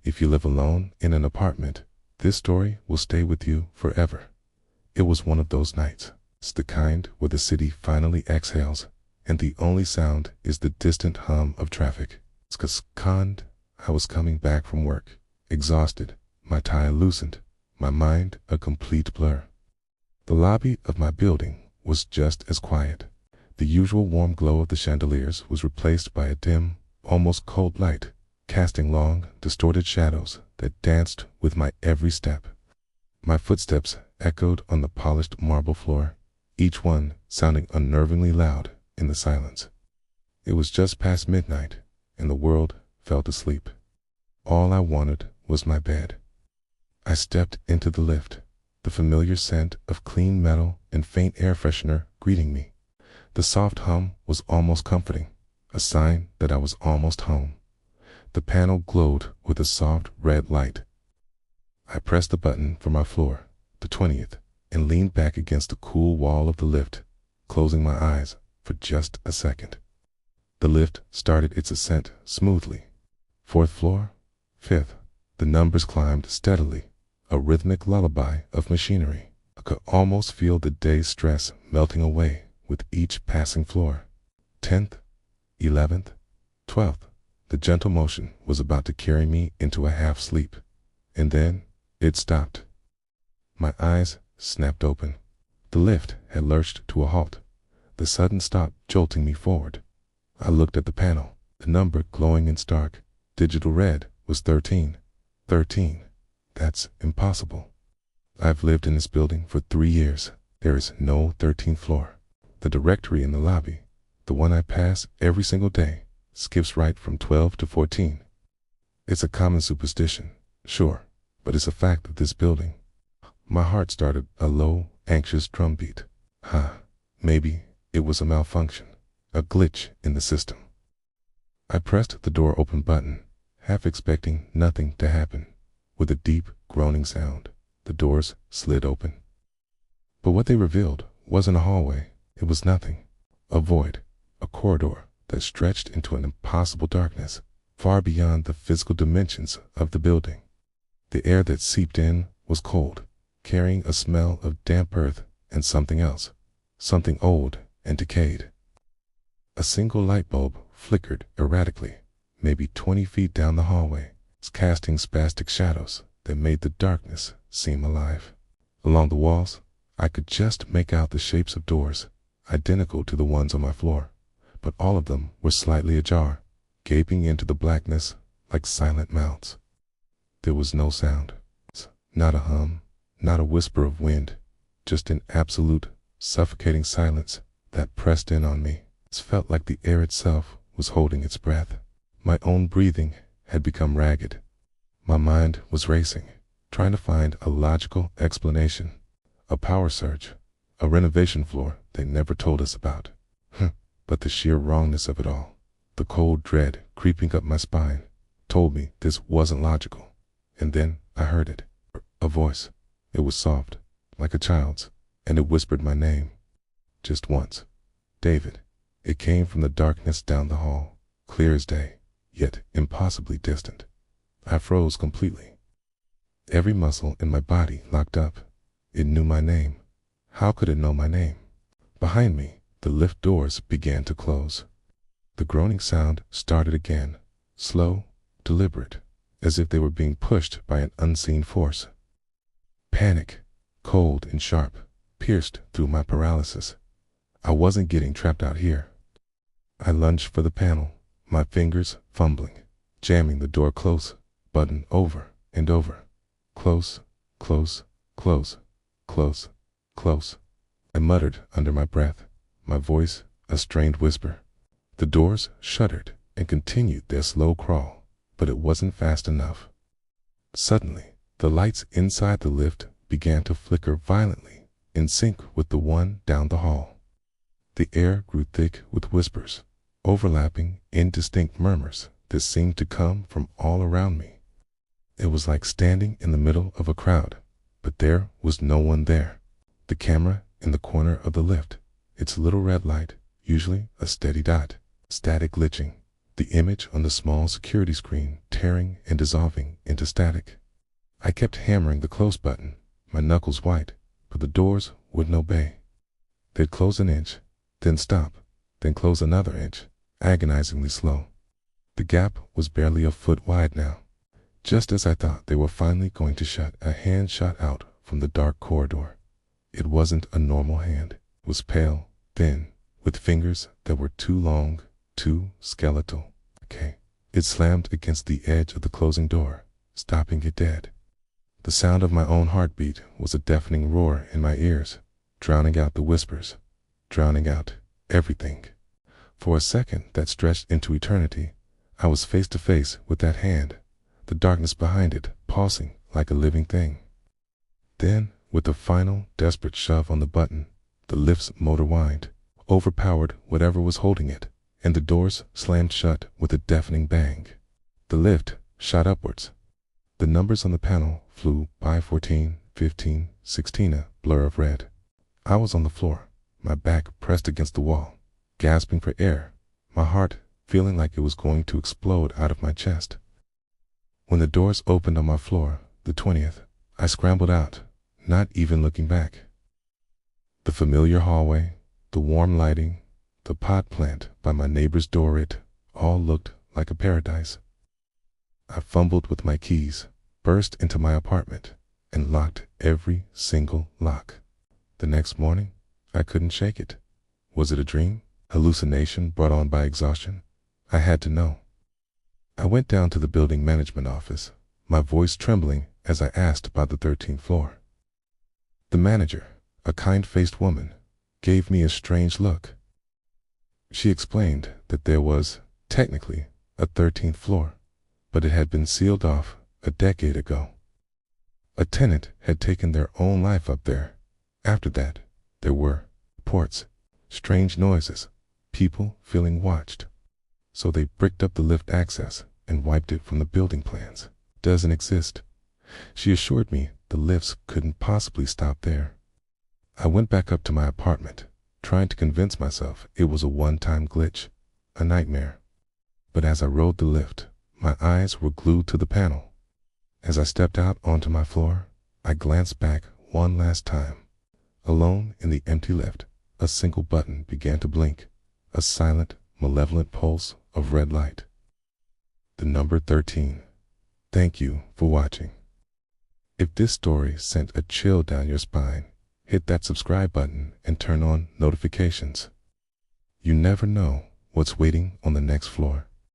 If you live alone in an apartment, this story will stay with you forever. It was one of those nights. It's the kind where the city finally exhales, and the only sound is the distant hum of traffic. I was coming back from work, exhausted, my tie loosened, my mind a complete blur. The lobby of my building was just as quiet. The usual warm glow of the chandeliers was replaced by a dim, almost cold light, casting long, distorted shadows that danced with my every step. My footsteps echoed on the polished marble floor, each one sounding unnervingly loud in the silence. It was just past midnight, and the world fell asleep. All I wanted was my bed. I stepped into the lift, the familiar scent of clean metal and faint air freshener greeting me. The soft hum was almost comforting, a sign that I was almost home. The panel glowed with a soft red light. I pressed the button for my floor, the 20th, and leaned back against the cool wall of the lift, closing my eyes for just a second. The lift started its ascent smoothly. 4th floor, 5th, the numbers climbed steadily, a rhythmic lullaby of machinery. I could almost feel the day's stress melting away with each passing floor. 10th, 11th, 12th. The gentle motion was about to carry me into a half sleep, and then it stopped. My eyes snapped open. The lift had lurched to a halt, the sudden stop jolting me forward. I looked at the panel. The number glowing in stark, digital red was 13. 13. That's impossible. I've lived in this building for 3 years. There is no 13th floor. The directory in the lobby, the one I pass every single day, skips right from 12 to 14. It's a common superstition, sure, but it's a fact of this building. My heart started a low, anxious drumbeat. Maybe it was a malfunction, a glitch in the system. I pressed the door open button, half expecting nothing to happen. With a deep, groaning sound, the doors slid open. But what they revealed wasn't a hallway. It was nothing. A void, a corridor that stretched into an impossible darkness, far beyond the physical dimensions of the building. The air that seeped in was cold, carrying a smell of damp earth and something else, something old and decayed. A single light bulb flickered erratically, maybe 20 feet down the hallway, casting spastic shadows that made the darkness seem alive. Along the walls, I could just make out the shapes of doors, identical to the ones on my floor, but all of them were slightly ajar, gaping into the blackness like silent mouths. There was no sound, not a hum, not a whisper of wind, just an absolute, suffocating silence that pressed in on me. It felt like the air itself was holding its breath. My own breathing had become ragged. My mind was racing, trying to find a logical explanation. A power surge, a renovation floor they never told us about. But the sheer wrongness of it all, the cold dread creeping up my spine, told me this wasn't logical. And then I heard it. A voice. It was soft, like a child's, and it whispered my name. Just once. David. It came from the darkness down the hall, clear as day, yet impossibly distant. I froze completely. Every muscle in my body locked up. It knew my name. How could it know my name? Behind me, the lift doors began to close. The groaning sound started again, slow, deliberate, as if they were being pushed by an unseen force. Panic, cold and sharp, pierced through my paralysis. I wasn't getting trapped out here. I lunged for the panel, my fingers fumbling, jamming the door close, button over and over. Close, close, close, close, close. I muttered under my breath, my voice a strained whisper. The doors shuddered and continued their slow crawl, but it wasn't fast enough. Suddenly, the lights inside the lift began to flicker violently, in sync with the one down the hall. The air grew thick with whispers, overlapping indistinct murmurs that seemed to come from all around me. It was like standing in the middle of a crowd, but there was no one there. The camera in the corner of the lift, its little red light, usually a steady dot, static glitching, the image on the small security screen tearing and dissolving into static. I kept hammering the close button, my knuckles white, but the doors wouldn't obey. They'd close an inch, then stop, then close another inch, agonizingly slow. The gap was barely a foot wide now. Just as I thought they were finally going to shut, a hand shot out from the dark corridor. It wasn't a normal hand. It was pale, thin, with fingers that were too long, too skeletal. It slammed against the edge of the closing door, stopping it dead. The sound of my own heartbeat was a deafening roar in my ears, drowning out the whispers, drowning out everything. For a second that stretched into eternity, I was face to face with that hand, the darkness behind it pulsing like a living thing. Then, with a final, desperate shove on the button, the lift's motor whined, overpowered whatever was holding it, and the doors slammed shut with a deafening bang. The lift shot upwards. The numbers on the panel flew by 14, 15, 16, a blur of red. I was on the floor, my back pressed against the wall, gasping for air, my heart feeling like it was going to explode out of my chest. When the doors opened on my floor, the 20th, I scrambled out, not even looking back. The familiar hallway, the warm lighting, the pot plant by my neighbor's door, it all looked like a paradise. I fumbled with my keys, burst into my apartment, and locked every single lock. The next morning, I couldn't shake it. Was it a dream? Hallucination brought on by exhaustion? I had to know. I went down to the building management office, my voice trembling as I asked about the 13th floor. The manager, a kind-faced woman, gave me a strange look. She explained that there was, technically, a 13th floor, but it had been sealed off a decade ago. A tenant had taken their own life up there. After that, there were reports, strange noises, people feeling watched. So they bricked up the lift access and wiped it from the building plans. Doesn't exist. She assured me the lifts couldn't possibly stop there. I went back up to my apartment, trying to convince myself it was a one-time glitch, a nightmare. But as I rode the lift, my eyes were glued to the panel. As I stepped out onto my floor, I glanced back one last time. Alone in the empty lift, a single button began to blink, a silent, malevolent pulse of red light. The number 13. Thank you for watching. If this story sent a chill down your spine, hit that subscribe button and turn on notifications. You never know what's waiting on the next floor.